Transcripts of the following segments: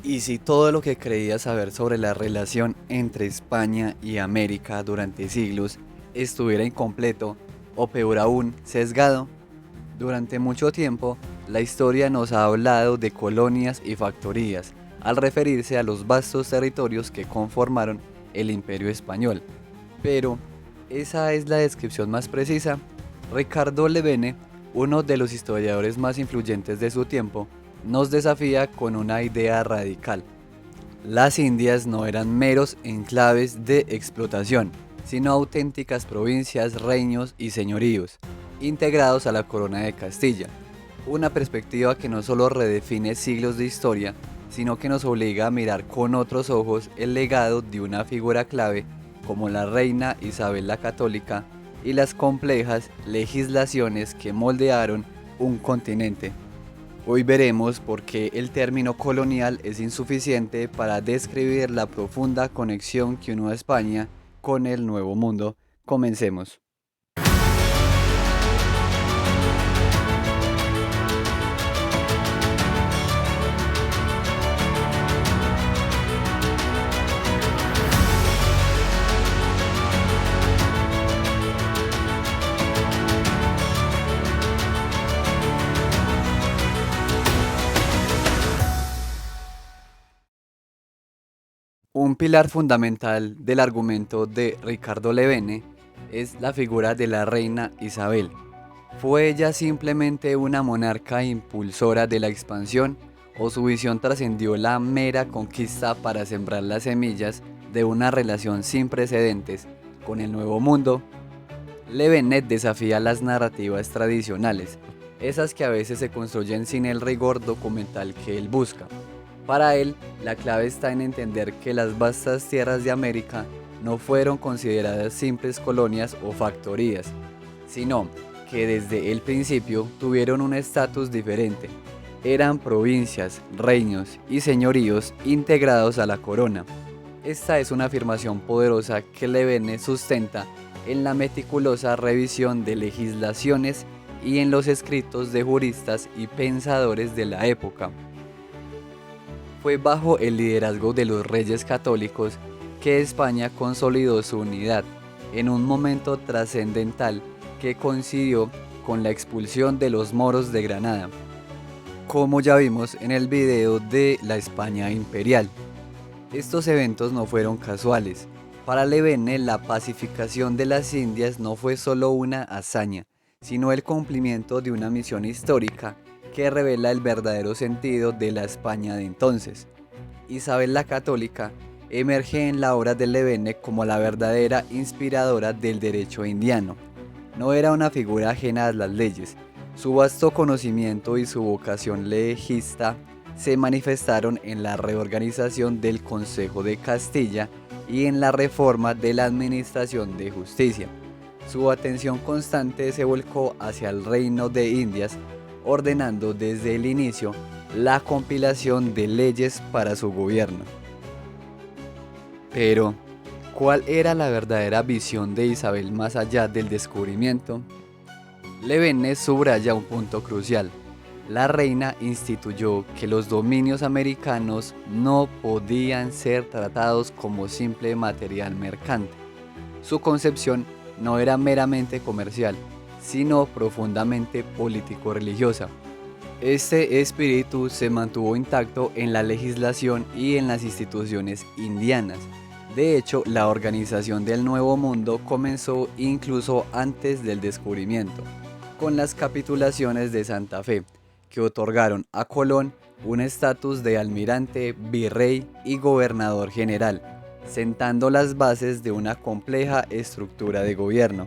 Y si todo lo que creías saber sobre la relación entre España y América durante siglos estuviera incompleto, o peor aún, sesgado, durante mucho tiempo la historia nos ha hablado de colonias y factorías, al referirse a los vastos territorios que conformaron el Imperio Español. Pero, ¿esa es la descripción más precisa? Ricardo Levene, uno de los historiadores más influyentes de su tiempo, nos desafía con una idea radical. Las Indias no eran meros enclaves de explotación, sino auténticas provincias, reinos y señoríos, integrados a la corona de Castilla. Una perspectiva que no solo redefine siglos de historia, sino que nos obliga a mirar con otros ojos el legado de una figura clave como la reina Isabel la Católica y las complejas legislaciones que moldearon un continente. Hoy veremos por qué el término colonial es insuficiente para describir la profunda conexión que unió a España con el Nuevo Mundo. Comencemos. Un pilar fundamental del argumento de Ricardo Levene es la figura de la reina Isabel. ¿Fue ella simplemente una monarca impulsora de la expansión o su visión trascendió la mera conquista para sembrar las semillas de una relación sin precedentes con el Nuevo Mundo? Levene desafía las narrativas tradicionales, esas que a veces se construyen sin el rigor documental que él busca. Para él, la clave está en entender que las vastas tierras de América no fueron consideradas simples colonias o factorías, sino que desde el principio tuvieron un estatus diferente. Eran provincias, reinos y señoríos integrados a la corona. Esta es una afirmación poderosa que Levene sustenta en la meticulosa revisión de legislaciones y en los escritos de juristas y pensadores de la época. Fue bajo el liderazgo de los reyes católicos que España consolidó su unidad, en un momento trascendental que coincidió con la expulsión de los moros de Granada, como ya vimos en el video de la España imperial. Estos eventos no fueron casuales. Para Levene, la pacificación de las Indias no fue solo una hazaña, sino el cumplimiento de una misión histórica que revela el verdadero sentido de la España de entonces. Isabel la Católica emerge en la obra de Levene como la verdadera inspiradora del derecho indiano. No era una figura ajena a las leyes. Su vasto conocimiento y su vocación legista se manifestaron en la reorganización del Consejo de Castilla y en la reforma de la administración de justicia. Su atención constante se volcó hacia el reino de Indias, ordenando desde el inicio la compilación de leyes para su gobierno. Pero, ¿cuál era la verdadera visión de Isabel más allá del descubrimiento? Levene subraya un punto crucial. La reina instituyó que los dominios americanos no podían ser tratados como simple material mercante. Su concepción no era meramente comercial, sino profundamente político-religiosa. Este espíritu se mantuvo intacto en la legislación y en las instituciones indianas. De hecho, la organización del Nuevo Mundo comenzó incluso antes del descubrimiento, con las capitulaciones de Santa Fe, que otorgaron a Colón un estatus de almirante, virrey y gobernador general, sentando las bases de una compleja estructura de gobierno.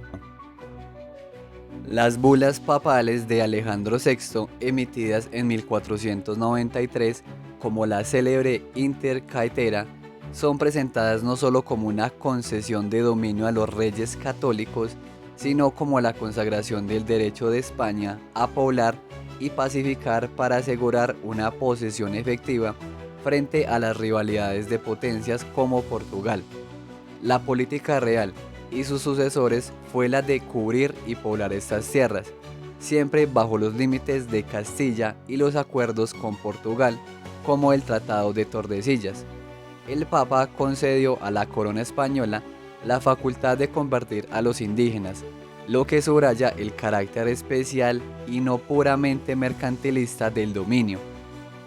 Las bulas papales de Alejandro VI, emitidas en 1493 como la célebre Inter Caetera, son presentadas no solo como una concesión de dominio a los reyes católicos, sino como la consagración del derecho de España a poblar y pacificar para asegurar una posesión efectiva frente a las rivalidades de potencias como Portugal. La política real y sus sucesores fue la de cubrir y poblar estas tierras, siempre bajo los límites de Castilla y los acuerdos con Portugal, como el Tratado de Tordesillas. El Papa concedió a la corona española la facultad de convertir a los indígenas, lo que subraya el carácter especial y no puramente mercantilista del dominio.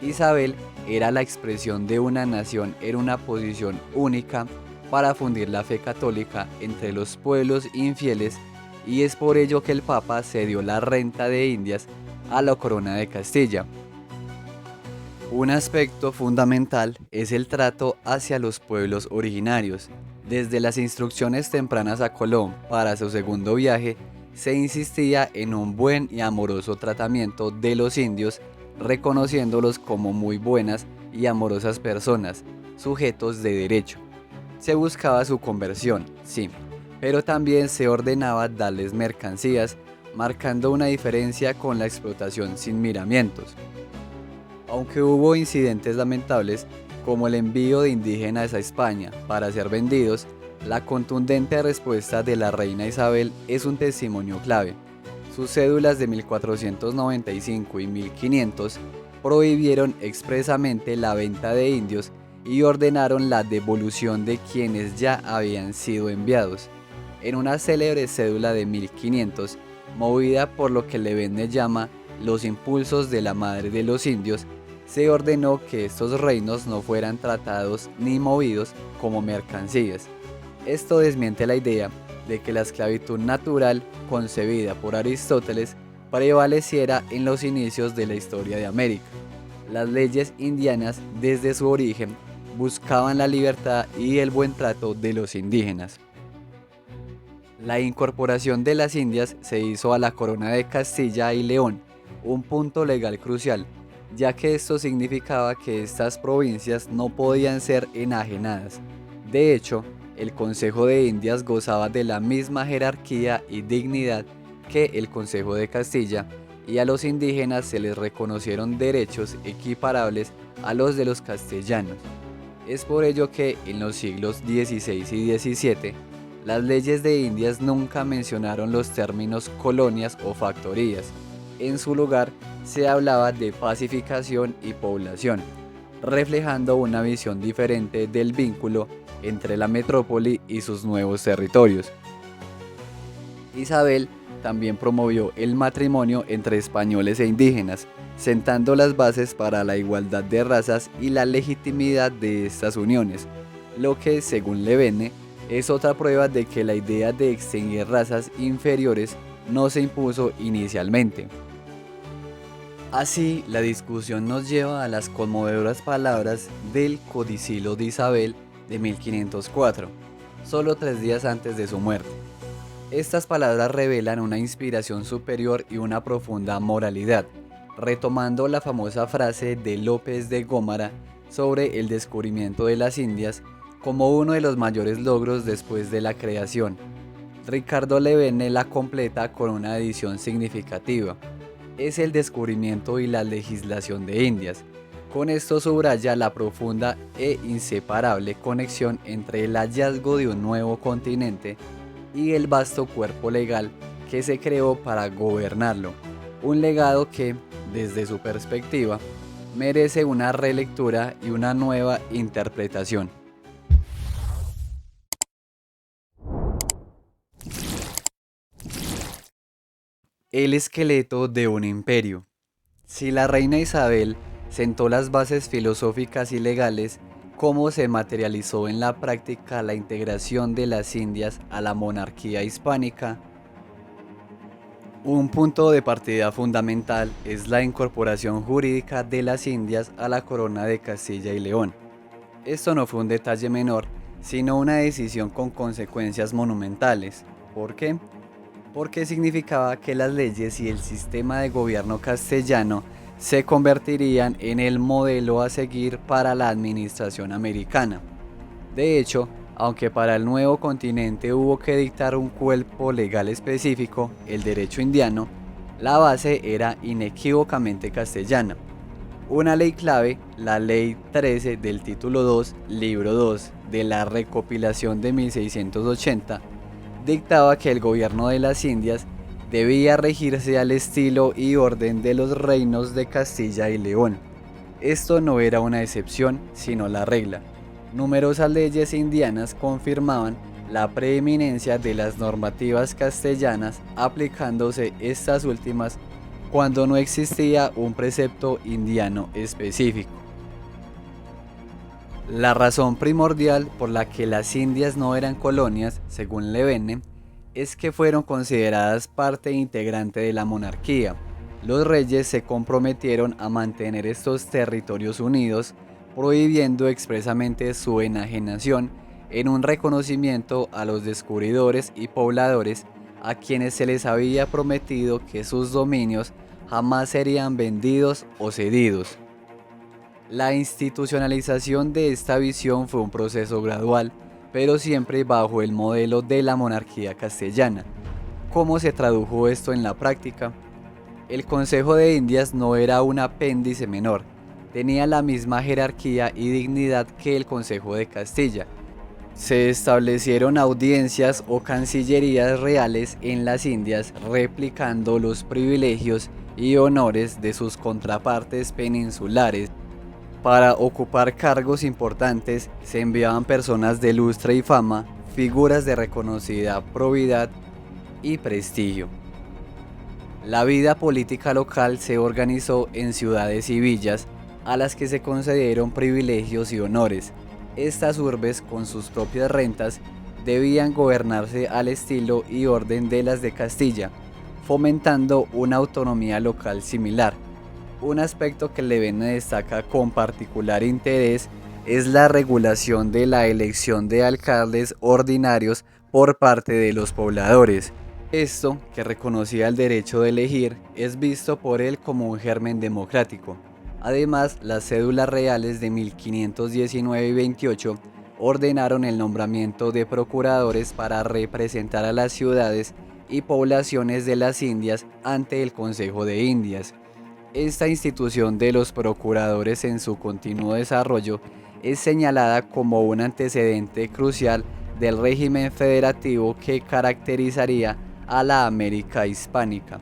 Isabel era la expresión de una nación en una posición única para fundir la fe católica entre los pueblos infieles, y es por ello que el Papa cedió la renta de Indias a la corona de Castilla. Un aspecto fundamental es el trato hacia los pueblos originarios. Desde las instrucciones tempranas a Colón para su segundo viaje, se insistía en un buen y amoroso tratamiento de los indios, reconociéndolos como muy buenas y amorosas personas, sujetos de derecho. Se buscaba su conversión, sí, pero también se ordenaba darles mercancías, marcando una diferencia con la explotación sin miramientos. Aunque hubo incidentes lamentables, como el envío de indígenas a España para ser vendidos, la contundente respuesta de la reina Isabel es un testimonio clave. Sus cédulas de 1495 y 1500 prohibieron expresamente la venta de indios y ordenaron la devolución de quienes ya habían sido enviados. En una célebre cédula de 1500, movida por lo que Levene llama los impulsos de la madre de los indios, se ordenó que estos reinos no fueran tratados ni movidos como mercancías. Esto desmiente la idea de que la esclavitud natural, concebida por Aristóteles, prevaleciera en los inicios de la historia de América. Las leyes indianas, desde su origen, buscaban la libertad y el buen trato de los indígenas. La incorporación de las Indias se hizo a la corona de Castilla y León, un punto legal crucial, ya que esto significaba que estas provincias no podían ser enajenadas. De hecho, el Consejo de Indias gozaba de la misma jerarquía y dignidad que el Consejo de Castilla, y a los indígenas se les reconocieron derechos equiparables a los de los castellanos. Es por ello que en los siglos XVI y XVII, las leyes de Indias nunca mencionaron los términos colonias o factorías. En su lugar, se hablaba de pacificación y población, reflejando una visión diferente del vínculo entre la metrópoli y sus nuevos territorios. Isabel también promovió el matrimonio entre españoles e indígenas, sentando las bases para la igualdad de razas y la legitimidad de estas uniones, lo que, según Levene, es otra prueba de que la idea de extinguir razas inferiores no se impuso inicialmente. Así, la discusión nos lleva a las conmovedoras palabras del Codicilo de Isabel de 1504, solo 3 días antes de su muerte. Estas palabras revelan una inspiración superior y una profunda moralidad, retomando la famosa frase de López de Gómara sobre el descubrimiento de las Indias como uno de los mayores logros después de la creación. Ricardo Levene la completa con una adición significativa: es el descubrimiento y la legislación de Indias. Con esto subraya la profunda e inseparable conexión entre el hallazgo de un nuevo continente y el vasto cuerpo legal que se creó para gobernarlo, un legado que, desde su perspectiva, merece una relectura y una nueva interpretación. El esqueleto de un imperio. Si la reina Isabel sentó las bases filosóficas y legales, ¿cómo se materializó en la práctica la integración de las Indias a la monarquía hispánica? Un punto de partida fundamental es la incorporación jurídica de las Indias a la corona de Castilla y León. Esto no fue un detalle menor, sino una decisión con consecuencias monumentales. ¿Por qué? Porque significaba que las leyes y el sistema de gobierno castellano se convertirían en el modelo a seguir para la administración americana. De hecho, aunque para el nuevo continente hubo que dictar un cuerpo legal específico, el derecho indiano, la base era inequívocamente castellana. Una ley clave, la Ley 13 del Título 2, Libro 2 de la Recopilación de 1680, dictaba que el gobierno de las Indias debía regirse al estilo y orden de los reinos de Castilla y León. Esto no era una excepción, sino la regla. Numerosas leyes indianas confirmaban la preeminencia de las normativas castellanas, aplicándose estas últimas cuando no existía un precepto indiano específico. La razón primordial por la que las Indias no eran colonias, según Levene, es que fueron consideradas parte integrante de la monarquía. Los reyes se comprometieron a mantener estos territorios unidos, prohibiendo expresamente su enajenación en un reconocimiento a los descubridores y pobladores a quienes se les había prometido que sus dominios jamás serían vendidos o cedidos. La institucionalización de esta visión fue un proceso gradual, pero siempre bajo el modelo de la monarquía castellana. ¿Cómo se tradujo esto en la práctica? El Consejo de Indias no era un apéndice menor, tenía la misma jerarquía y dignidad que el Consejo de Castilla. Se establecieron audiencias o cancillerías reales en las Indias, replicando los privilegios y honores de sus contrapartes peninsulares. Para ocupar cargos importantes se enviaban personas de lustre y fama, figuras de reconocida probidad y prestigio. La vida política local se organizó en ciudades y villas a las que se concedieron privilegios y honores. Estas urbes, con sus propias rentas, debían gobernarse al estilo y orden de las de Castilla, fomentando una autonomía local similar. Un aspecto que Levene destaca con particular interés es la regulación de la elección de alcaldes ordinarios por parte de los pobladores. Esto, que reconocía el derecho de elegir, es visto por él como un germen democrático. Además, las cédulas reales de 1519 y 28 ordenaron el nombramiento de procuradores para representar a las ciudades y poblaciones de las Indias ante el Consejo de Indias. Esta institución de los procuradores en su continuo desarrollo es señalada como un antecedente crucial del régimen federativo que caracterizaría a la América hispánica.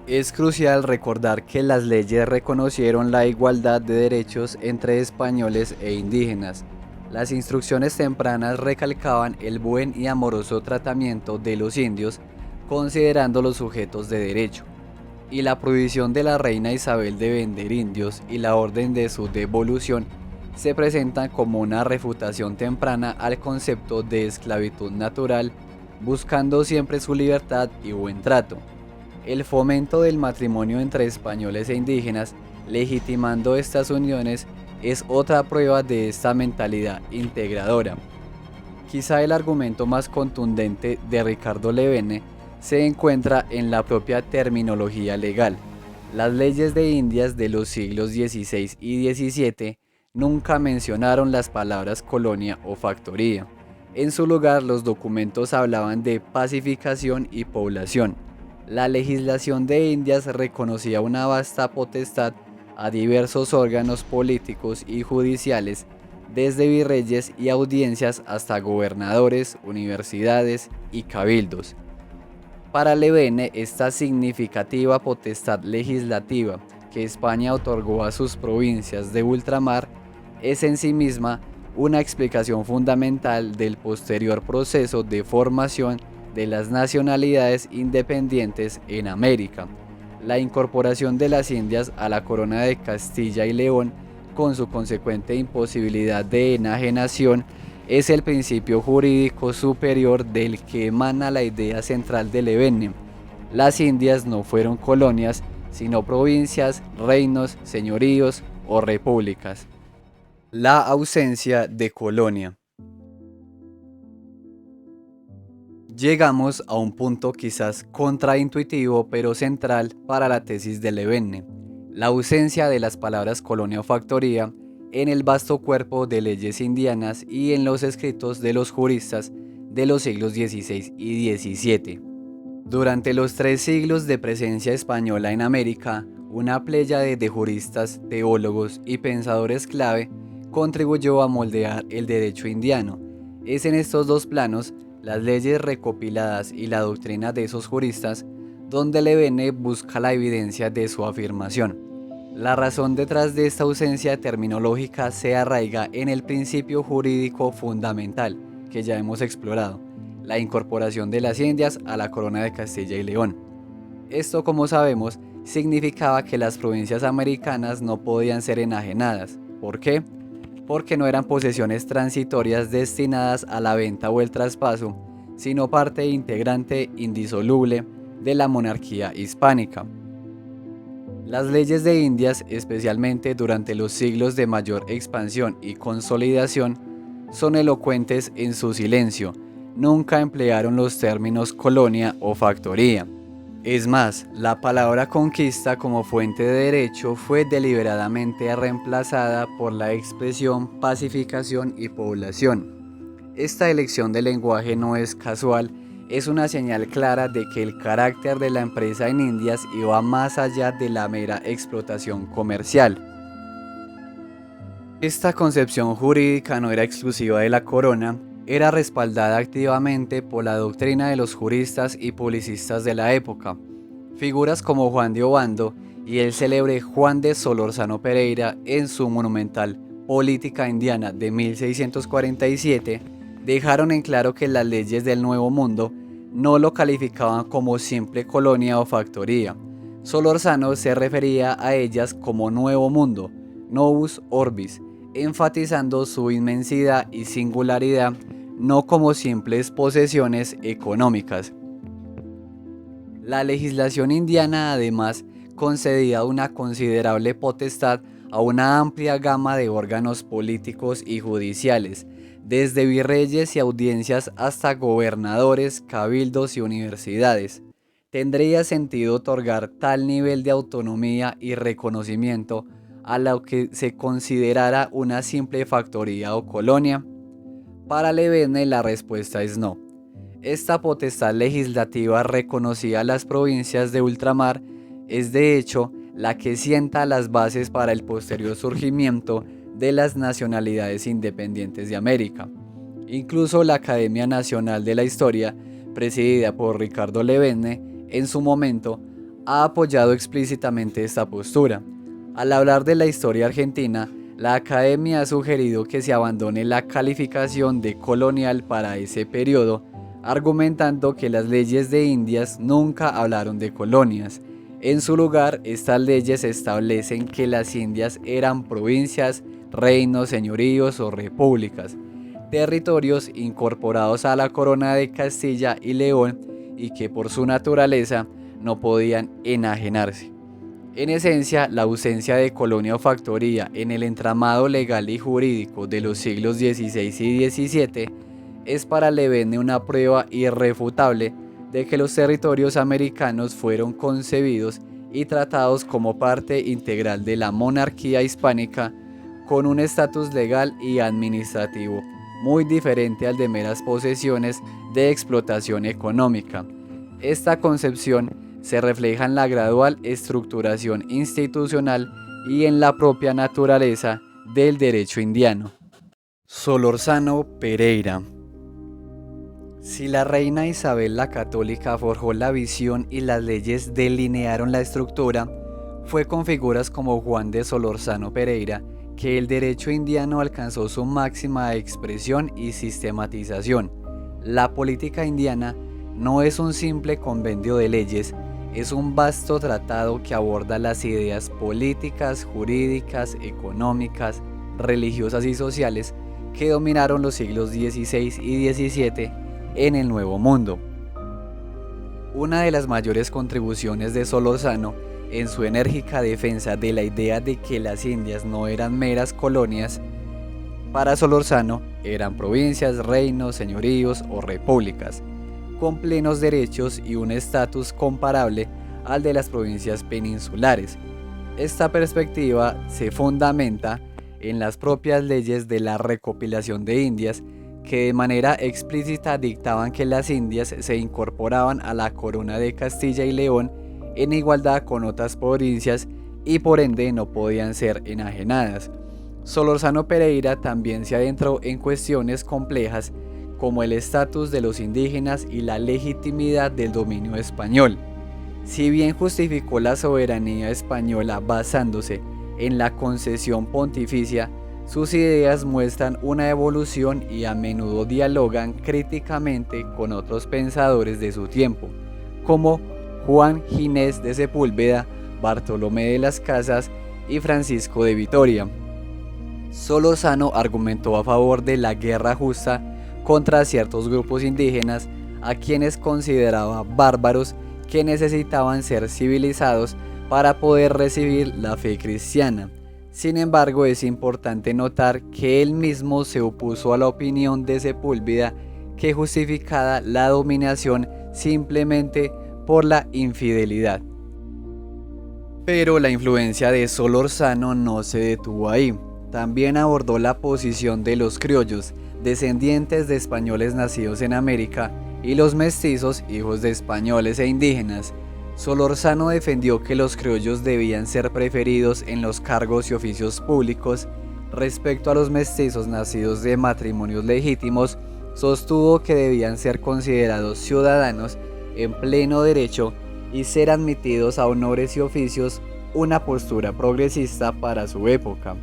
Es crucial recordar que las leyes reconocieron la igualdad de derechos entre españoles e indígenas. Las instrucciones tempranas recalcaban el buen y amoroso tratamiento de los indios, considerándolos sujetos de derecho, y la prohibición de la reina Isabel de vender indios y la orden de su devolución se presentan como una refutación temprana al concepto de esclavitud natural, buscando siempre su libertad y buen trato. El fomento del matrimonio entre españoles e indígenas, legitimando estas uniones, es otra prueba de esta mentalidad integradora. Quizá el argumento más contundente de Ricardo Levene se encuentra en la propia terminología legal. Las leyes de Indias de los siglos XVI y XVII nunca mencionaron las palabras colonia o factoría. En su lugar, los documentos hablaban de pacificación y población. La legislación de Indias reconocía una vasta potestad a diversos órganos políticos y judiciales, desde virreyes y audiencias hasta gobernadores, universidades y cabildos. Para Levene, esta significativa potestad legislativa que España otorgó a sus provincias de ultramar es en sí misma una explicación fundamental del posterior proceso de formación de las nacionalidades independientes en América. La incorporación de las Indias a la corona de Castilla y León, con su consecuente imposibilidad de enajenación, es el principio jurídico superior del que emana la idea central de Levene. Las Indias no fueron colonias, sino provincias, reinos, señoríos o repúblicas. La ausencia de colonia. Llegamos a un punto quizás contraintuitivo pero central para la tesis de Levene: la ausencia de las palabras colonia o factoría en el vasto cuerpo de leyes indianas y en los escritos de los juristas de los siglos XVI y XVII. Durante los 3 siglos de presencia española en América, una pléyade de juristas, teólogos y pensadores clave contribuyó a moldear el derecho indiano. Es en estos 2 planos, las leyes recopiladas y la doctrina de esos juristas, donde Levene busca la evidencia de su afirmación. La razón detrás de esta ausencia terminológica se arraiga en el principio jurídico fundamental que ya hemos explorado, la incorporación de las Indias a la corona de Castilla y León. Esto, como sabemos, significaba que las provincias americanas no podían ser enajenadas. ¿Por qué? Porque no eran posesiones transitorias destinadas a la venta o el traspaso, sino parte integrante indisoluble de la monarquía hispánica. Las leyes de Indias, especialmente durante los siglos de mayor expansión y consolidación, son elocuentes en su silencio. Nunca emplearon los términos colonia o factoría. Es más, la palabra conquista como fuente de derecho fue deliberadamente reemplazada por la expresión pacificación y población. Esta elección de lenguaje no es casual, es una señal clara de que el carácter de la empresa en Indias iba más allá de la mera explotación comercial. Esta concepción jurídica no era exclusiva de la corona, era respaldada activamente por la doctrina de los juristas y publicistas de la época. Figuras como Juan de Obando y el célebre Juan de Solórzano Pereira en su monumental Política Indiana de 1647 dejaron en claro que las leyes del Nuevo Mundo no lo calificaban como simple colonia o factoría. Solórzano se refería a ellas como Nuevo Mundo, Novus Orbis, enfatizando su inmensidad y singularidad, no como simples posesiones económicas. La legislación indiana además concedía una considerable potestad a una amplia gama de órganos políticos y judiciales, desde virreyes y audiencias hasta gobernadores, cabildos y universidades. Tendría sentido otorgar tal nivel de autonomía y reconocimiento a lo que se considerara una simple factoría o colonia. Para Levene la respuesta es no. Esta potestad legislativa reconocida a las provincias de ultramar es de hecho la que sienta las bases para el posterior surgimiento de las nacionalidades independientes de América. Incluso la Academia Nacional de la Historia, presidida por Ricardo Levene, en su momento, ha apoyado explícitamente esta postura. Al hablar de la historia argentina, la Academia ha sugerido que se abandone la calificación de colonial para ese periodo, argumentando que las leyes de Indias nunca hablaron de colonias. En su lugar, estas leyes establecen que las Indias eran provincias, reinos, señoríos o repúblicas, territorios incorporados a la corona de Castilla y León y que por su naturaleza no podían enajenarse. En esencia, la ausencia de colonia o factoría en el entramado legal y jurídico de los siglos XVI y XVII es para Levene una prueba irrefutable de que los territorios americanos fueron concebidos y tratados como parte integral de la monarquía hispánica, con un estatus legal y administrativo muy diferente al de meras posesiones de explotación económica. Esta concepción se refleja en la gradual estructuración institucional y en la propia naturaleza del derecho indiano. Solórzano Pereira. Si la reina Isabel la Católica forjó la visión y las leyes delinearon la estructura, fue con figuras como Juan de Solórzano Pereira que el derecho indiano alcanzó su máxima expresión y sistematización. La política indiana no es un simple compendio de leyes, es un vasto tratado que aborda las ideas políticas, jurídicas, económicas, religiosas y sociales que dominaron los siglos XVI y XVII en el Nuevo Mundo. Una de las mayores contribuciones de Solórzano en su enérgica defensa de la idea de que las Indias no eran meras colonias, para Solórzano eran provincias, reinos, señoríos o repúblicas, con plenos derechos y un estatus comparable al de las provincias peninsulares. Esta perspectiva se fundamenta en las propias leyes de la recopilación de Indias, que de manera explícita dictaban que las Indias se incorporaban a la corona de Castilla y León en igualdad con otras provincias y por ende no podían ser enajenadas. Solórzano Pereira también se adentró en cuestiones complejas como el estatus de los indígenas y la legitimidad del dominio español. Si bien justificó la soberanía española basándose en la concesión pontificia, sus ideas muestran una evolución y a menudo dialogan críticamente con otros pensadores de su tiempo, como Juan Ginés de Sepúlveda, Bartolomé de las Casas y Francisco de Vitoria. Solórzano argumentó a favor de la guerra justa contra ciertos grupos indígenas a quienes consideraba bárbaros que necesitaban ser civilizados para poder recibir la fe cristiana. Sin embargo, es importante notar que él mismo se opuso a la opinión de Sepúlveda que justificaba la dominación simplemente por la infidelidad. Pero la influencia de Solórzano no se detuvo ahí. También abordó la posición de los criollos, descendientes de españoles nacidos en América, y los mestizos, hijos de españoles e indígenas. Solórzano defendió que los criollos debían ser preferidos en los cargos y oficios públicos. Respecto a los mestizos nacidos de matrimonios legítimos, sostuvo que debían ser considerados ciudadanos en pleno derecho y ser admitidos a honores y oficios, una postura progresista para su época.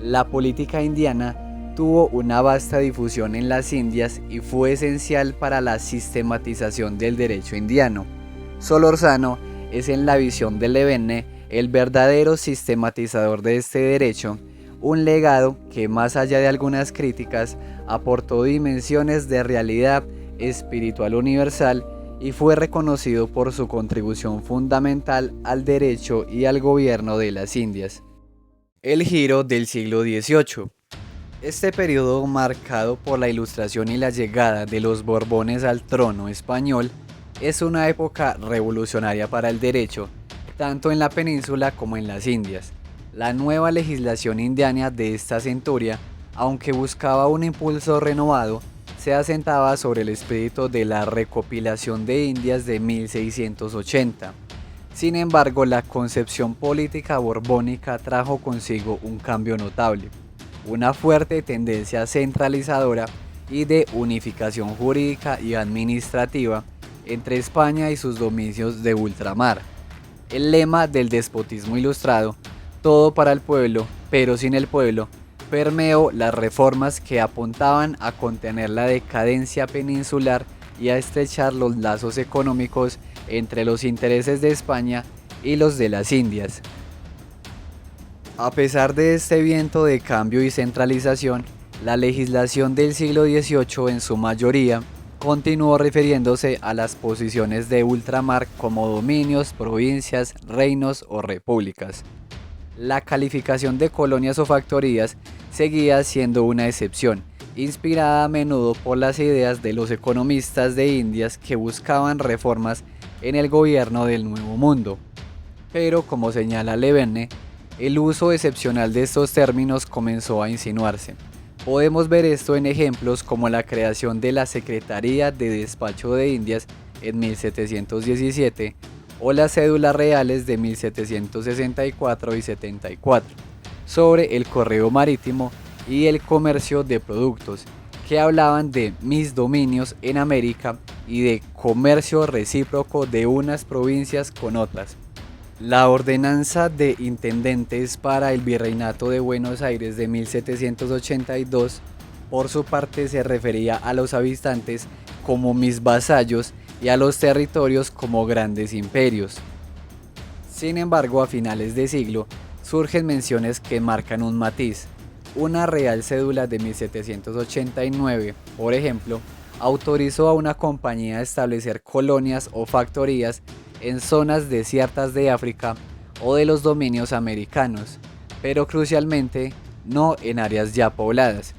La política indiana tuvo una vasta difusión en las Indias y fue esencial para la sistematización del derecho indiano. Solórzano es, en la visión de Levene, el verdadero sistematizador de este derecho, un legado que, más allá de algunas críticas, aportó dimensiones de realidad espiritual universal y fue reconocido por su contribución fundamental al derecho y al gobierno de las Indias. El giro del siglo XVIII. Este periodo, marcado por la Ilustración y la llegada de los Borbones al trono español, es una época revolucionaria para el derecho, tanto en la península como en las Indias. La nueva legislación indiana de esta centuria, aunque buscaba un impulso renovado, se asentaba sobre el espíritu de la recopilación de Indias de 1680. Sin embargo, la concepción política borbónica trajo consigo un cambio notable, una fuerte tendencia centralizadora y de unificación jurídica y administrativa entre España y sus dominios de ultramar. El lema del despotismo ilustrado, todo para el pueblo, pero sin el pueblo, permeó las reformas que apuntaban a contener la decadencia peninsular y a estrechar los lazos económicos entre los intereses de España y los de las Indias. A pesar de este viento de cambio y centralización, la legislación del siglo XVIII en su mayoría continuó refiriéndose a las posiciones de ultramar como dominios, provincias, reinos o repúblicas. La calificación de colonias o factorías seguía siendo una excepción, inspirada a menudo por las ideas de los economistas de Indias que buscaban reformas en el gobierno del Nuevo Mundo. Pero, como señala Levene, el uso excepcional de estos términos comenzó a insinuarse. Podemos ver esto en ejemplos como la creación de la Secretaría de Despacho de Indias en 1717 o las cédulas reales de 1764 y 74 sobre el correo marítimo y el comercio de productos, que hablaban de mis dominios en América y de comercio recíproco de unas provincias con otras. La ordenanza de intendentes para el Virreinato de Buenos Aires de 1782, por su parte, se refería a los habitantes como mis vasallos y a los territorios como grandes imperios. Sin embargo, a finales de siglo, surgen menciones que marcan un matiz. Una real cédula de 1789, por ejemplo, autorizó a una compañía a establecer colonias o factorías en zonas desiertas de África o de los dominios americanos, pero crucialmente no en áreas ya pobladas.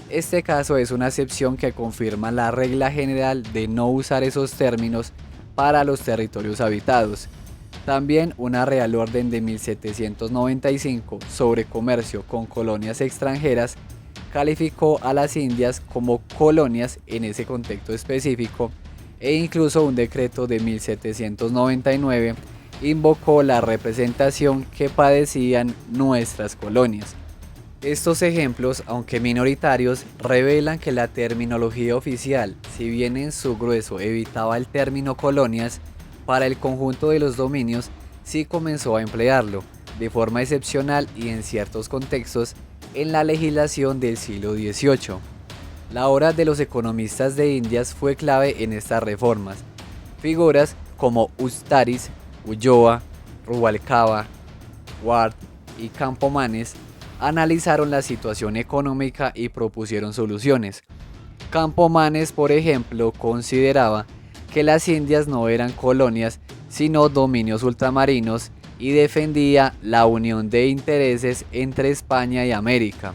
Este caso es una excepción que confirma la regla general de no usar esos términos para los territorios habitados. También una Real Orden de 1795 sobre comercio con colonias extranjeras calificó a las Indias como colonias en ese contexto específico, e incluso un decreto de 1799 invocó la representación que padecían nuestras colonias. Estos ejemplos, aunque minoritarios, revelan que la terminología oficial, si bien en su grueso evitaba el término colonias, Para el conjunto de los dominios sí comenzó a emplearlo, de forma excepcional y en ciertos contextos, en la legislación del siglo XVIII. La obra de los economistas de Indias fue clave en estas reformas. Figuras como Ustaris, Ulloa, Rubalcaba, Ward y Campomanes analizaron la situación económica y propusieron soluciones. Campomanes, por ejemplo, consideraba que las Indias no eran colonias, sino dominios ultramarinos y defendía la unión de intereses entre España y América,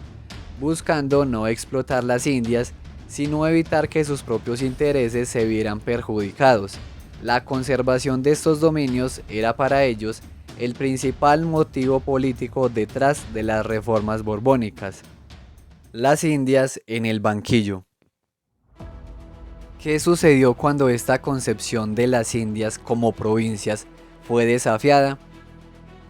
buscando no explotar las Indias, sino evitar que sus propios intereses se vieran perjudicados. La conservación de estos dominios era para ellos el principal motivo político detrás de las reformas borbónicas. Las Indias en el banquillo. ¿Qué sucedió cuando esta concepción de las Indias como provincias fue desafiada?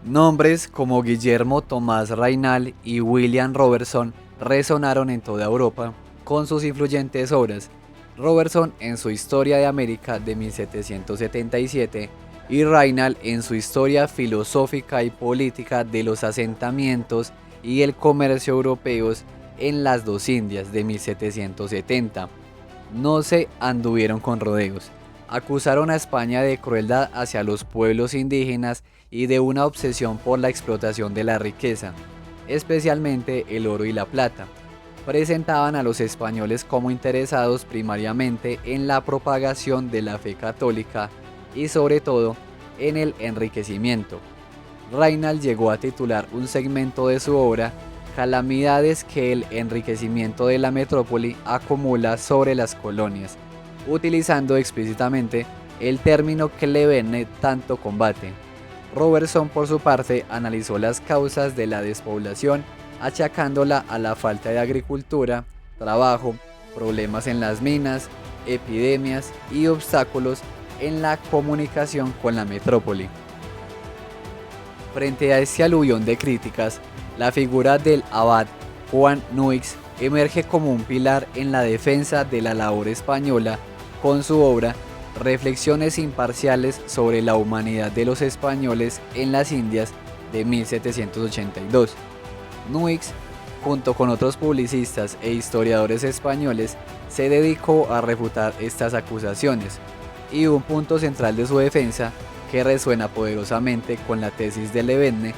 Nombres como Guillermo Tomás Raynal y William Robertson resonaron en toda Europa con sus influyentes obras. Robertson en su Historia de América de 1777 y Raynal en su Historia filosófica y política de los asentamientos y el comercio europeos en las dos Indias de 1770. No se anduvieron con rodeos. Acusaron a España de crueldad hacia los pueblos indígenas y de una obsesión por la explotación de la riqueza, especialmente el oro y la plata. Presentaban a los españoles como interesados primariamente en la propagación de la fe católica y sobre todo en el enriquecimiento. Raynal llegó a titular un segmento de su obra Calamidades que el enriquecimiento de la metrópoli acumula sobre las colonias, utilizando explícitamente el término que Levene tanto combate. Robertson, por su parte, analizó las causas de la despoblación, achacándola a la falta de agricultura, trabajo, problemas en las minas, epidemias y obstáculos en la comunicación con la metrópoli. Frente a este aluvión de críticas, la figura del abad Juan Nuix emerge como un pilar en la defensa de la labor española con su obra Reflexiones imparciales sobre la humanidad de los españoles en las Indias de 1782. Nuix, junto con otros publicistas e historiadores españoles, se dedicó a refutar estas acusaciones, y un punto central de su defensa, que resuena poderosamente con la tesis de Levene,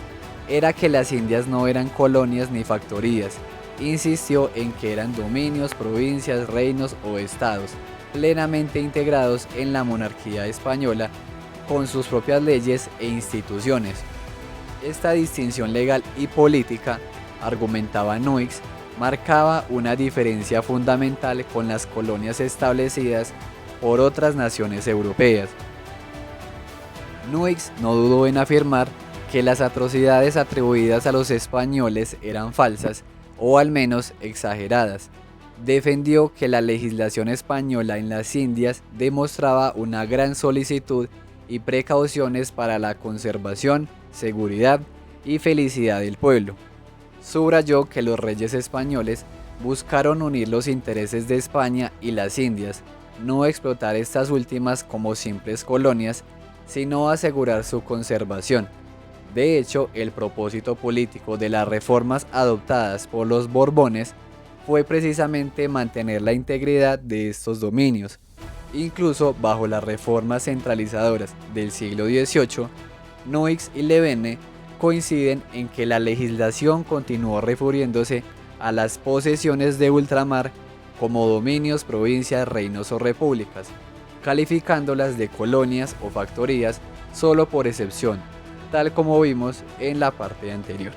era que las Indias no eran colonias ni factorías. Insistió en que eran dominios, provincias, reinos o estados, plenamente integrados en la monarquía española, con sus propias leyes e instituciones. Esta distinción legal y política, argumentaba Nuix, marcaba una diferencia fundamental con las colonias establecidas por otras naciones europeas. Nuix no dudó en afirmar que las atrocidades atribuidas a los españoles eran falsas, o al menos exageradas. Defendió que la legislación española en las Indias demostraba una gran solicitud y precauciones para la conservación, seguridad y felicidad del pueblo. Subrayó que los reyes españoles buscaron unir los intereses de España y las Indias, no explotar estas últimas como simples colonias, sino asegurar su conservación. De hecho, el propósito político de las reformas adoptadas por los Borbones fue precisamente mantener la integridad de estos dominios. Incluso bajo las reformas centralizadoras del siglo XVIII, Nuix y Levene coinciden en que la legislación continuó refiriéndose a las posesiones de ultramar como dominios, provincias, reinos o repúblicas, calificándolas de colonias o factorías solo por excepción, tal como vimos en la parte anterior.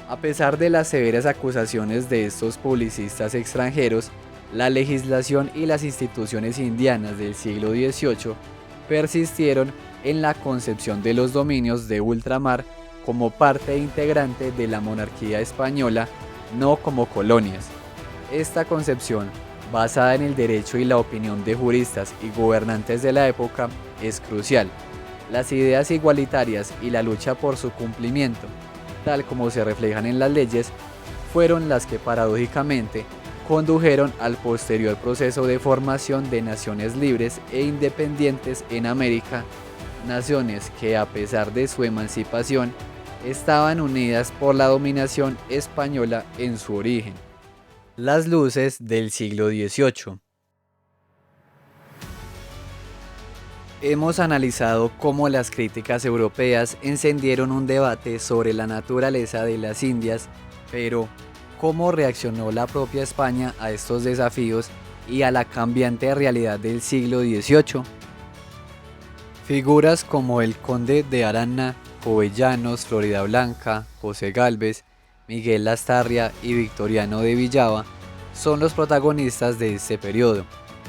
A pesar de las severas acusaciones de estos publicistas extranjeros, la legislación y las instituciones indianas del siglo XVIII persistieron en la concepción de los dominios de ultramar como parte integrante de la monarquía española, no como colonias. Esta concepción, basada en el derecho y la opinión de juristas y gobernantes de la época, es crucial. Las ideas igualitarias y la lucha por su cumplimiento, tal como se reflejan en las leyes, fueron las que paradójicamente condujeron al posterior proceso de formación de naciones libres e independientes en América naciones que a pesar de su emancipación estaban unidas por la dominación española en su origen. Las luces del siglo XVIII. Hemos analizado cómo las críticas europeas encendieron un debate sobre la naturaleza de las Indias, pero ¿cómo reaccionó la propia España a estos desafíos y a la cambiante realidad del siglo XVIII? Figuras como el conde de Arana, Jovellanos, Floridablanca, José Gálvez, Miguel Lastarria y Victoriano de Villava son los protagonistas de este periodo.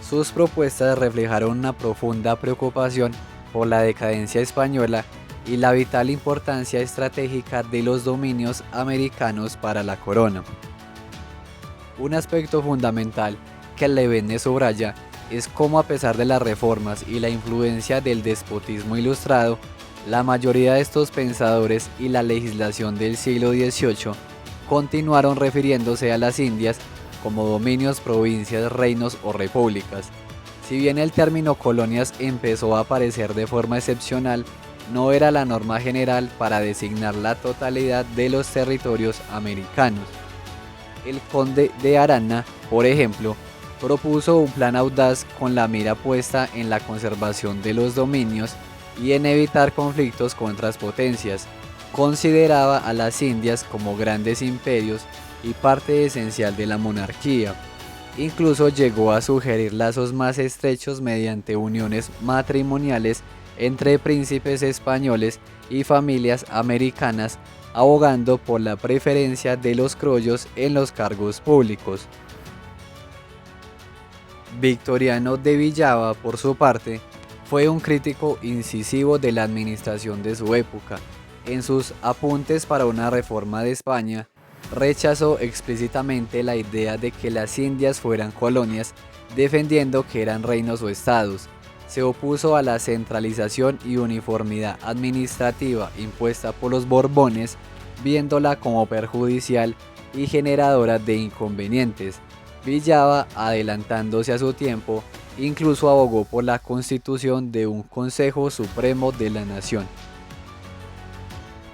Sus propuestas reflejaron una profunda preocupación por la decadencia española y la vital importancia estratégica de los dominios americanos para la corona. Un aspecto fundamental que Levene subraya es cómo, a pesar de las reformas y la influencia del despotismo ilustrado, la mayoría de estos pensadores y la legislación del siglo XVIII continuaron refiriéndose a las Indias como dominios, provincias, reinos o repúblicas. Si bien el término colonias empezó a aparecer de forma excepcional, no era la norma general para designar la totalidad de los territorios americanos. El conde de Arana, por ejemplo, propuso un plan audaz con la mira puesta en la conservación de los dominios y en evitar conflictos con otras potencias. Consideraba a las Indias como grandes imperios y parte esencial de la monarquía. Incluso llegó a sugerir lazos más estrechos mediante uniones matrimoniales entre príncipes españoles y familias americanas, abogando por la preferencia de los criollos en los cargos públicos. Victoriano de Villava, por su parte, fue un crítico incisivo de la administración de su época. En sus Apuntes para una reforma de España, rechazó explícitamente la idea de que las Indias fueran colonias, defendiendo que eran reinos o estados. Se opuso a la centralización y uniformidad administrativa impuesta por los Borbones, viéndola como perjudicial y generadora de inconvenientes. Villava, adelantándose a su tiempo, incluso abogó por la constitución de un Consejo Supremo de la Nación.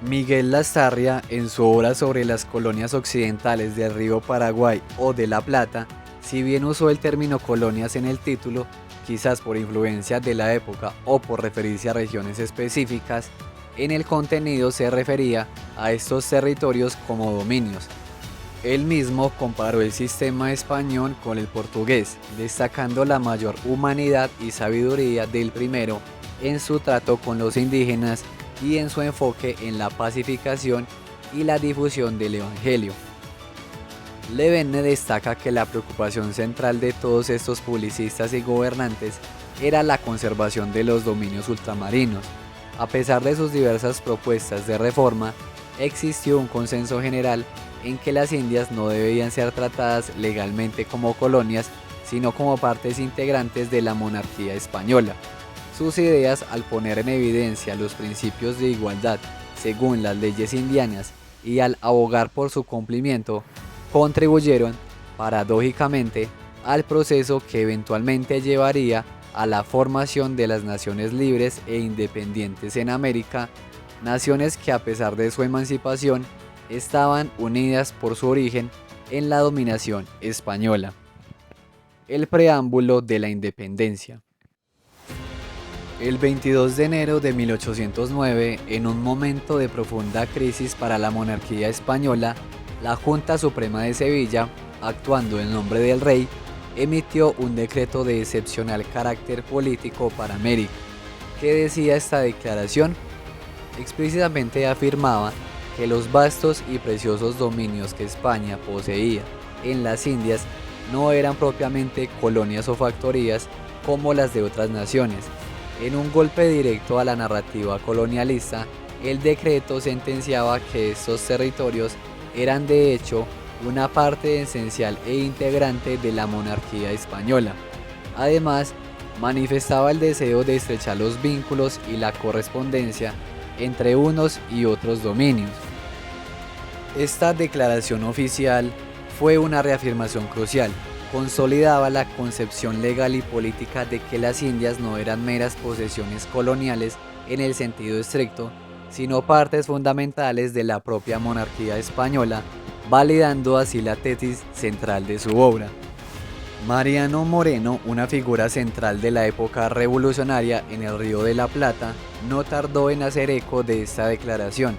Miguel Lastarria, en su obra sobre las colonias occidentales del río Paraguay o de La Plata, si bien usó el término colonias en el título, quizás por influencia de la época o por referirse a regiones específicas, en el contenido se refería a estos territorios como dominios. Él mismo comparó el sistema español con el portugués, destacando la mayor humanidad y sabiduría del primero en su trato con los indígenas y en su enfoque en la pacificación y la difusión del Evangelio. Levene destaca que la preocupación central de todos estos publicistas y gobernantes era la conservación de los dominios ultramarinos. A pesar de sus diversas propuestas de reforma, existió un consenso general en que las Indias no debían ser tratadas legalmente como colonias, sino como partes integrantes de la monarquía española. Sus ideas, al poner en evidencia los principios de igualdad según las leyes indianas y al abogar por su cumplimiento, contribuyeron, paradójicamente, al proceso que eventualmente llevaría a la formación de las naciones libres e independientes en América, naciones que, a pesar de su emancipación, estaban unidas por su origen en la dominación española. El preámbulo de la independencia. El 22 de enero de 1809, en un momento de profunda crisis para la monarquía española, la Junta Suprema de Sevilla, actuando en nombre del rey, emitió un decreto de excepcional carácter político para América. ¿Qué decía esta declaración? Explícitamente afirmaba que los vastos y preciosos dominios que España poseía en las Indias no eran propiamente colonias o factorías como las de otras naciones. En un golpe directo a la narrativa colonialista, el decreto sentenciaba que estos territorios eran de hecho una parte esencial e integrante de la monarquía española. Además, manifestaba el deseo de estrechar los vínculos y la correspondencia entre unos y otros dominios. Esta declaración oficial fue una reafirmación crucial. Consolidaba la concepción legal y política de que las Indias no eran meras posesiones coloniales, en el sentido estricto, sino partes fundamentales de la propia monarquía española, validando así la tesis central de su obra. Mariano Moreno, una figura central de la época revolucionaria en el Río de la Plata, no tardó en hacer eco de esta declaración,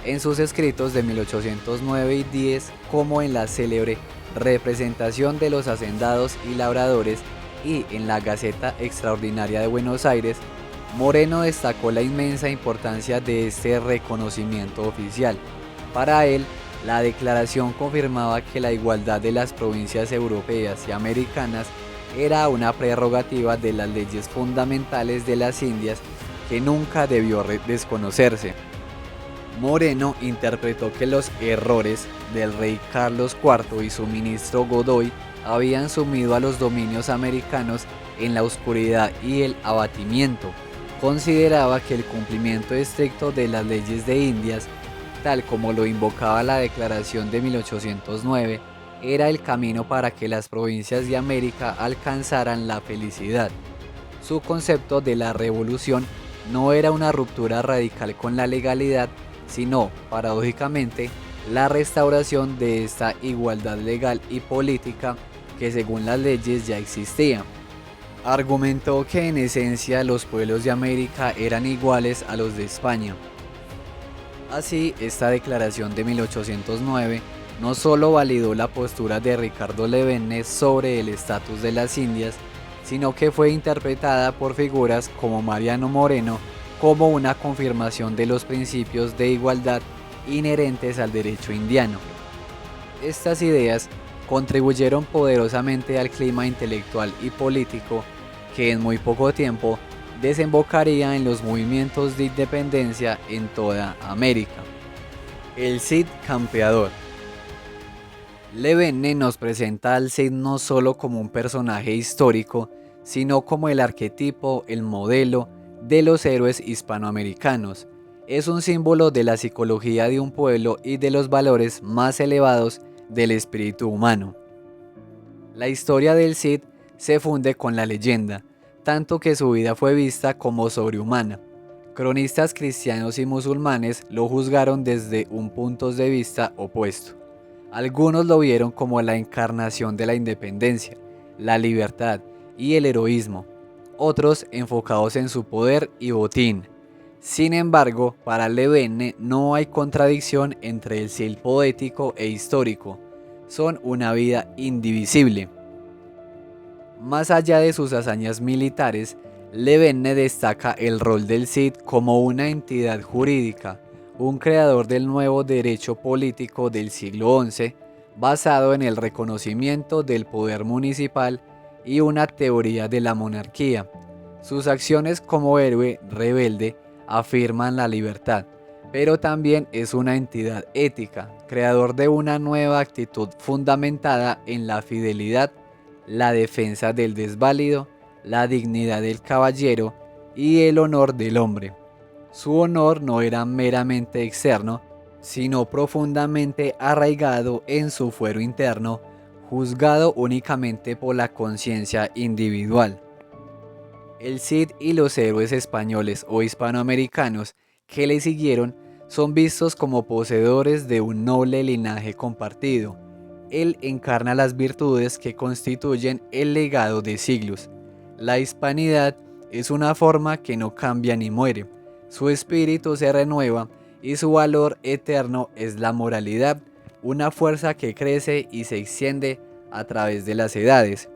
en sus escritos de 1809 y 10, como en la célebre Representación de los Hacendados y Labradores y en la Gaceta Extraordinaria de Buenos Aires. Moreno destacó la inmensa importancia de este reconocimiento oficial. Para él, la declaración confirmaba que la igualdad de las provincias europeas y americanas era una prerrogativa de las leyes fundamentales de las Indias que nunca debió desconocerse. Moreno interpretó que los errores del rey Carlos IV y su ministro Godoy habían sumido a los dominios americanos en la oscuridad y el abatimiento. Consideraba que el cumplimiento estricto de las leyes de Indias, tal como lo invocaba la Declaración de 1809, era el camino para que las provincias de América alcanzaran la felicidad. Su concepto de la revolución no era una ruptura radical con la legalidad, sino, paradójicamente, la restauración de esta igualdad legal y política que según las leyes ya existía. Argumentó que en esencia los pueblos de América eran iguales a los de España. Así, esta declaración de 1809 no solo validó la postura de Ricardo Levene sobre el estatus de las Indias, sino que fue interpretada por figuras como Mariano Moreno como una confirmación de los principios de igualdad inherentes al derecho indiano. Estas ideas contribuyeron poderosamente al clima intelectual y político que en muy poco tiempo desembocaría en los movimientos de independencia en toda América. El Cid campeador. Levene nos presenta al Cid no solo como un personaje histórico, sino como el arquetipo, el modelo de los héroes hispanoamericanos. Es un símbolo de la psicología de un pueblo y de los valores más elevados del espíritu humano. La historia del Cid se funde con la leyenda, tanto que su vida fue vista como sobrehumana. Cronistas cristianos y musulmanes lo juzgaron desde un punto de vista opuesto. Algunos lo vieron como la encarnación de la independencia, la libertad y el heroísmo, otros enfocados en su poder y botín. Sin embargo, para Levene no hay contradicción entre el Cid poético e histórico, son una vida indivisible. Más allá de sus hazañas militares, Levene destaca el rol del Cid como una entidad jurídica, un creador del nuevo derecho político del siglo XI, basado en el reconocimiento del poder municipal y una teoría de la monarquía. Sus acciones como héroe rebelde afirman la libertad, pero también es una entidad ética, creador de una nueva actitud fundamentada en la fidelidad, la defensa del desválido, la dignidad del caballero y el honor del hombre. Su honor no era meramente externo, sino profundamente arraigado en su fuero interno, juzgado únicamente por la conciencia individual. El Cid y los héroes españoles o hispanoamericanos que le siguieron son vistos como poseedores de un noble linaje compartido. Él encarna las virtudes que constituyen el legado de siglos. La hispanidad es una forma que no cambia ni muere. Su espíritu se renueva y su valor eterno es la moralidad, una fuerza que crece y se extiende a través de las edades.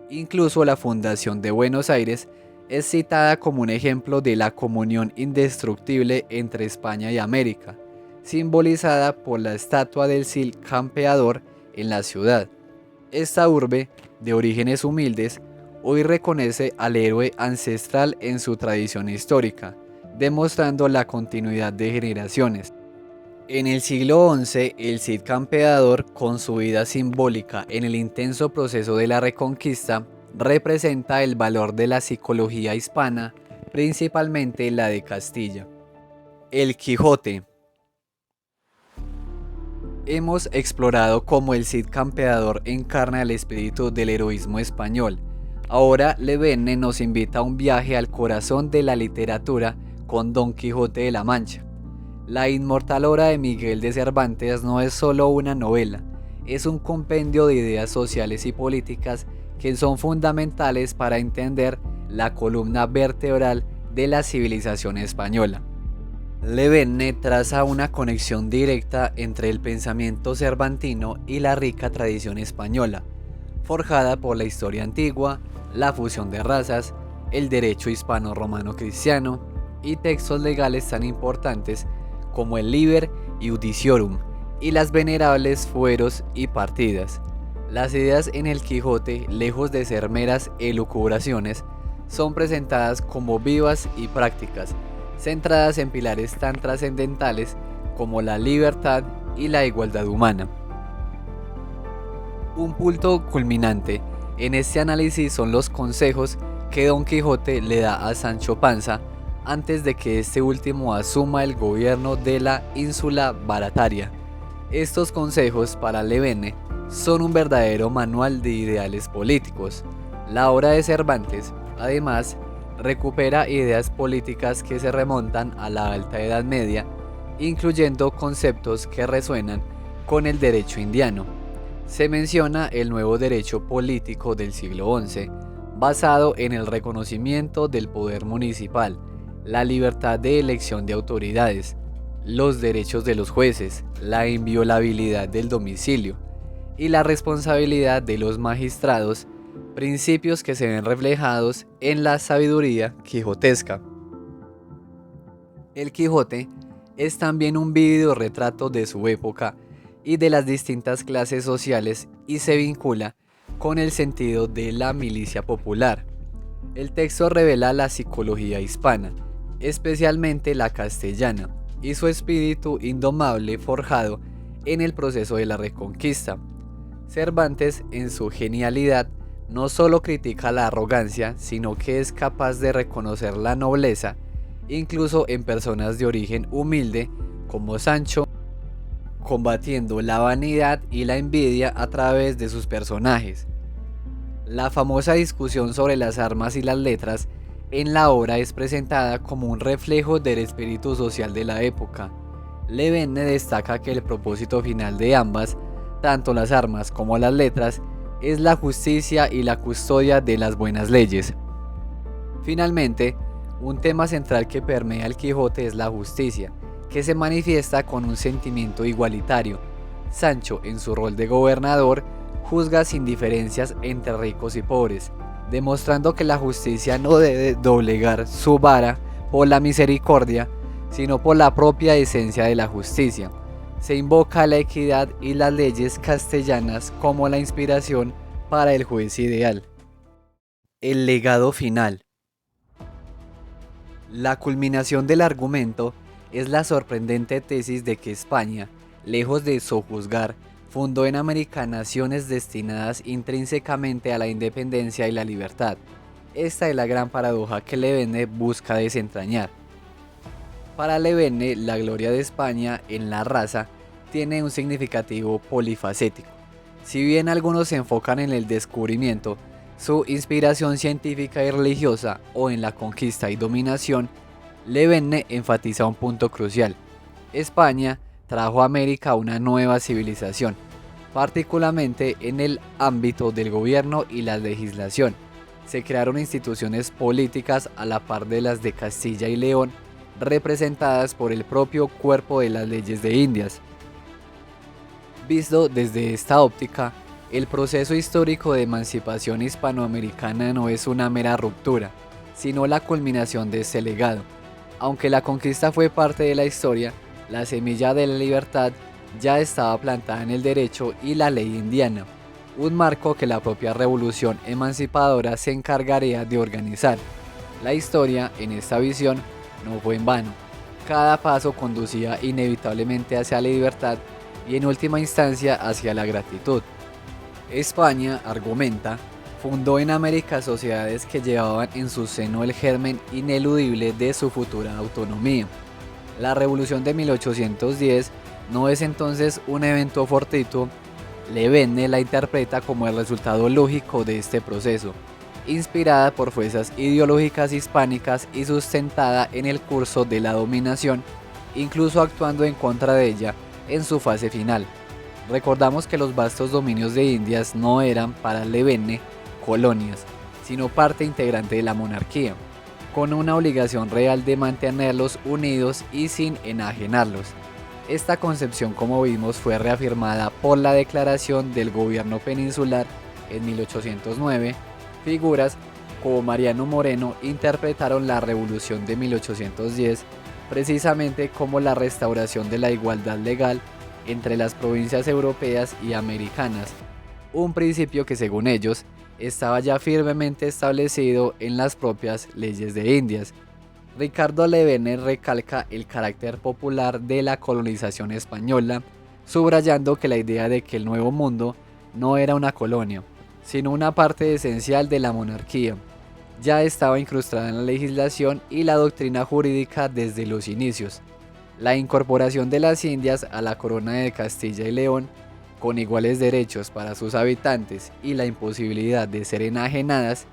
Incluso la fundación de Buenos Aires es citada como un ejemplo de la comunión indestructible entre España y América, simbolizada por la estatua del Cid campeador en la ciudad. Esta urbe, de orígenes humildes, hoy reconoce al héroe ancestral en su tradición histórica, demostrando la continuidad de generaciones. En el siglo XI, el Cid campeador, con su vida simbólica en el intenso proceso de la Reconquista, representa el valor de la psicología hispana, principalmente la de Castilla. El Quijote. Hemos explorado cómo el Cid campeador encarna el espíritu del heroísmo español. Ahora Levene nos invita a un viaje al corazón de la literatura con Don Quijote de la Mancha. La inmortal obra de Miguel de Cervantes no es solo una novela, es un compendio de ideas sociales y políticas que son fundamentales para entender la columna vertebral de la civilización española. Le Verne traza una conexión directa entre el pensamiento cervantino y la rica tradición española, forjada por la historia antigua, la fusión de razas, el derecho hispano-romano cristiano y textos legales tan importantes como el Liber Iudiciorum y las venerables fueros y partidas. Las ideas en el Quijote, lejos de ser meras elucubraciones, son presentadas como vivas y prácticas, centradas en pilares tan trascendentales como la libertad y la igualdad humana. Un punto culminante en este análisis son los consejos que Don Quijote le da a Sancho Panza antes de que este último asuma el gobierno de la ínsula Barataria. Estos consejos para Le Verne son un verdadero manual de ideales políticos. La obra de Cervantes, además, recupera ideas políticas que se remontan a la Alta Edad Media, incluyendo conceptos que resuenan con el derecho indiano. Se menciona el nuevo derecho político del siglo XI, basado en el reconocimiento del poder municipal, la libertad de elección de autoridades, los derechos de los jueces, la inviolabilidad del domicilio y la responsabilidad de los magistrados, principios que se ven reflejados en la sabiduría quijotesca. El Quijote es también un vívido retrato de su época y de las distintas clases sociales y se vincula con el sentido de la milicia popular. El texto revela la psicología hispana, especialmente la castellana, y su espíritu indomable forjado en el proceso de la Reconquista. Cervantes, en su genialidad, no solo critica la arrogancia, sino que es capaz de reconocer la nobleza, incluso en personas de origen humilde como Sancho, combatiendo la vanidad y la envidia a través de sus personajes. La famosa discusión sobre las armas y las letras en la obra es presentada como un reflejo del espíritu social de la época. Le Verne destaca que el propósito final de ambas, tanto las armas como las letras, es la justicia y la custodia de las buenas leyes. Finalmente, un tema central que permea el Quijote es la justicia, que se manifiesta con un sentimiento igualitario. Sancho, en su rol de gobernador, juzga sin diferencias entre ricos y pobres, demostrando que la justicia no debe doblegar su vara por la misericordia, sino por la propia esencia de la justicia. Se invoca la equidad y las leyes castellanas como la inspiración para el juez ideal. El legado final. La culminación del argumento es la sorprendente tesis de que España, lejos de sojuzgar, fundó en América naciones destinadas intrínsecamente a la independencia y la libertad. Esta es la gran paradoja que Le Verne busca desentrañar. Para Le Verne, la gloria de España en la raza tiene un significativo polifacético. Si bien algunos se enfocan en el descubrimiento, su inspiración científica y religiosa o en la conquista y dominación, Le Verne enfatiza un punto crucial. España trajo a América una nueva civilización, particularmente en el ámbito del gobierno y la legislación. Se crearon instituciones políticas a la par de las de Castilla y León, representadas por el propio cuerpo de las leyes de Indias. Visto desde esta óptica, el proceso histórico de emancipación hispanoamericana no es una mera ruptura, sino la culminación de este legado. Aunque la conquista fue parte de la historia, la semilla de la libertad ya estaba plantada en el derecho y la ley indiana, un marco que la propia revolución emancipadora se encargaría de organizar. La historia, en esta visión, no fue en vano. Cada paso conducía inevitablemente hacia la libertad y en última instancia hacia la gratitud. España, argumenta, fundó en América sociedades que llevaban en su seno el germen ineludible de su futura autonomía. La Revolución de 1810 no es entonces un evento fortuito. Le Verne la interpreta como el resultado lógico de este proceso. inspirada por fuerzas ideológicas hispánicas y sustentada en el curso de la dominación, incluso actuando en contra de ella en su fase final. Recordamos que los vastos dominios de Indias no eran para Levene colonias, sino parte integrante de la monarquía, con una obligación real de mantenerlos unidos y sin enajenarlos. Esta concepción, como vimos, fue reafirmada por la declaración del gobierno peninsular en 1809. Figuras como Mariano Moreno interpretaron la revolución de 1810 precisamente como la restauración de la igualdad legal entre las provincias europeas y americanas, un principio que según ellos estaba ya firmemente establecido en las propias leyes de Indias. Ricardo Levene recalca el carácter popular de la colonización española, subrayando que la idea de que el Nuevo Mundo no era una colonia, sino una parte esencial de la monarquía, ya estaba incrustada en la legislación y la doctrina jurídica desde los inicios. La incorporación de las Indias a la corona de Castilla y León, con iguales derechos para sus habitantes y la imposibilidad de ser enajenadas,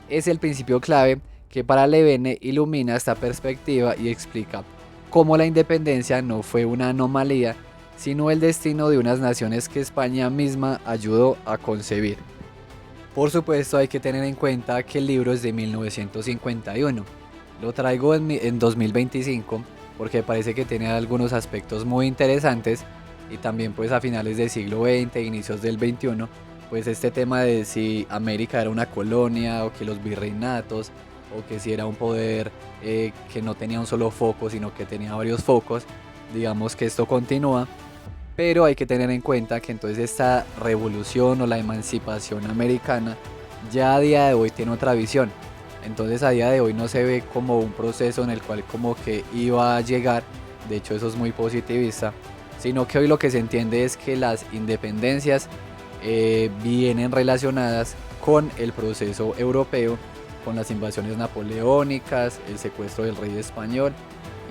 es el principio clave que para Levene ilumina esta perspectiva y explica cómo la independencia no fue una anomalía, sino el destino de unas naciones que España misma ayudó a concebir. Por supuesto, hay que tener en cuenta que el libro es de 1951. Lo traigo en 2025 porque parece que tiene algunos aspectos muy interesantes y también pues a finales del siglo XX, inicios del XXI, pues este tema de si América era una colonia o que los virreinatos o que si era un poder que no tenía un solo foco sino que tenía varios focos, digamos que esto continúa. Pero hay que tener en cuenta que entonces esta revolución o la emancipación americana ya a día de hoy tiene otra visión. Entonces a día de hoy no se ve como un proceso en el cual como que iba a llegar, de hecho eso es muy positivista, sino que hoy lo que se entiende es que las independencias vienen relacionadas con el proceso europeo, con las invasiones napoleónicas, el secuestro del rey español,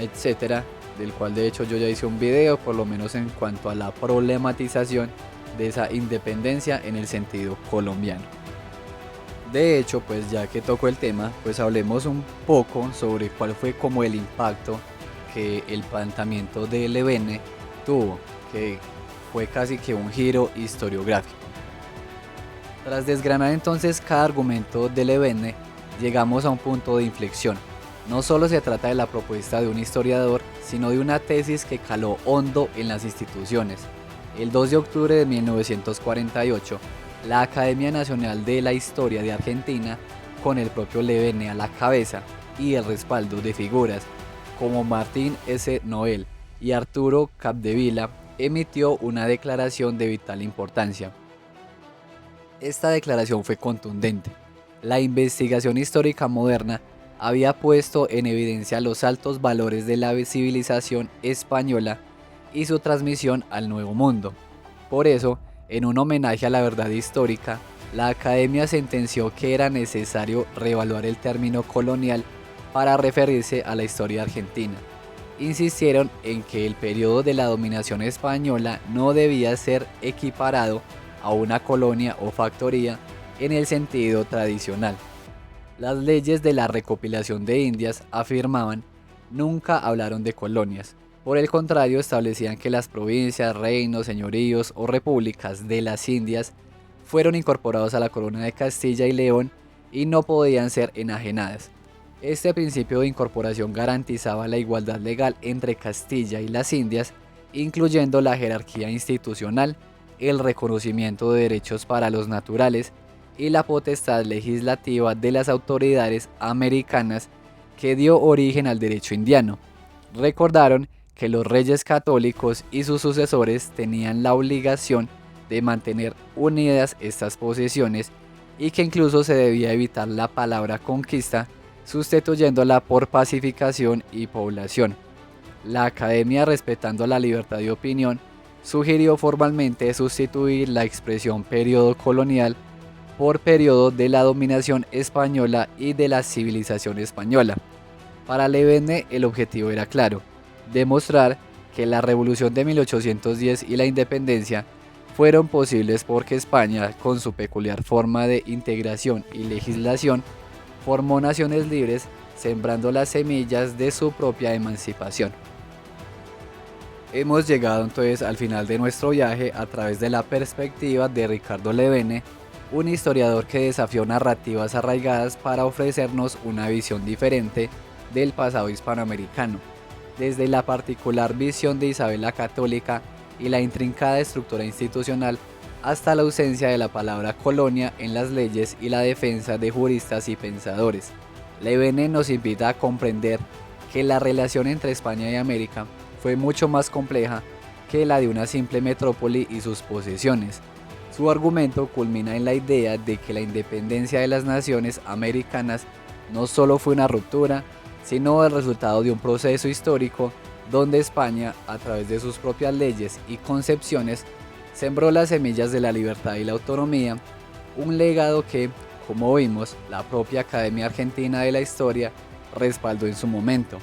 etcétera, del cual de hecho yo ya hice un video, por lo menos en cuanto a la problematización de esa independencia en el sentido colombiano. De hecho, pues ya que toco el tema, pues hablemos un poco sobre cuál fue como el impacto que el planteamiento de Levene tuvo, que fue casi que un giro historiográfico. Tras desgranar entonces cada argumento de Levene, llegamos a un punto de inflexión. No solo se trata de la propuesta de un historiador, sino de una tesis que caló hondo en las instituciones. El 2 de octubre de 1948, la Academia Nacional de la Historia de Argentina, con el propio Levene a la cabeza y el respaldo de figuras como Martín S. Noel y Arturo Capdevila, emitió una declaración de vital importancia. Esta declaración fue contundente. La investigación histórica moderna había puesto en evidencia los altos valores de la civilización española y su transmisión al Nuevo Mundo. Por eso, en un homenaje a la verdad histórica, la Academia sentenció que era necesario reevaluar el término colonial para referirse a la historia argentina. Insistieron en que el periodo de la dominación española no debía ser equiparado a una colonia o factoría en el sentido tradicional. Las leyes de la recopilación de Indias afirmaban nunca hablaron de colonias. Por el contrario, establecían que las provincias, reinos, señoríos o repúblicas de las Indias fueron incorporados a la corona de Castilla y León y no podían ser enajenadas. Este principio de incorporación garantizaba la igualdad legal entre Castilla y las Indias, incluyendo la jerarquía institucional, el reconocimiento de derechos para los naturales y la potestad legislativa de las autoridades americanas que dio origen al derecho indiano. Recordaron que los reyes católicos y sus sucesores tenían la obligación de mantener unidas estas posesiones y que incluso se debía evitar la palabra conquista, sustituyéndola por pacificación y población. La Academia, respetando la libertad de opinión, sugirió formalmente sustituir la expresión periodo colonial por periodo de la dominación española y de la civilización española. Para Levene el objetivo era claro: demostrar que la revolución de 1810 y la independencia fueron posibles porque España, con su peculiar forma de integración y legislación, formó naciones libres, sembrando las semillas de su propia emancipación. Hemos llegado entonces al final de nuestro viaje a través de la perspectiva de Ricardo Levene, un historiador que desafió narrativas arraigadas para ofrecernos una visión diferente del pasado hispanoamericano, desde la particular visión de Isabel la Católica y la intrincada estructura institucional hasta la ausencia de la palabra colonia en las leyes y la defensa de juristas y pensadores. Levene nos invita a comprender que la relación entre España y América fue mucho más compleja que la de una simple metrópoli y sus posesiones. Su argumento culmina en la idea de que la independencia de las naciones americanas no solo fue una ruptura, sino el resultado de un proceso histórico donde España, a través de sus propias leyes y concepciones, sembró las semillas de la libertad y la autonomía, un legado que, como vimos, la propia Academia Argentina de la Historia respaldó en su momento.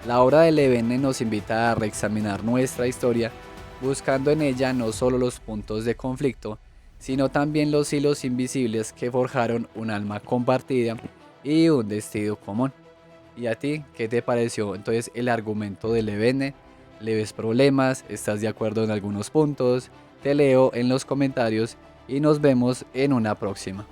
La obra de Levene nos invita a reexaminar nuestra historia, buscando en ella no solo los puntos de conflicto, sino también los hilos invisibles que forjaron un alma compartida y un destino común. ¿Y a ti qué te pareció entonces el argumento de Levene? ¿Le ves problemas? ¿Estás de acuerdo en algunos puntos? Te leo en los comentarios y nos vemos en una próxima.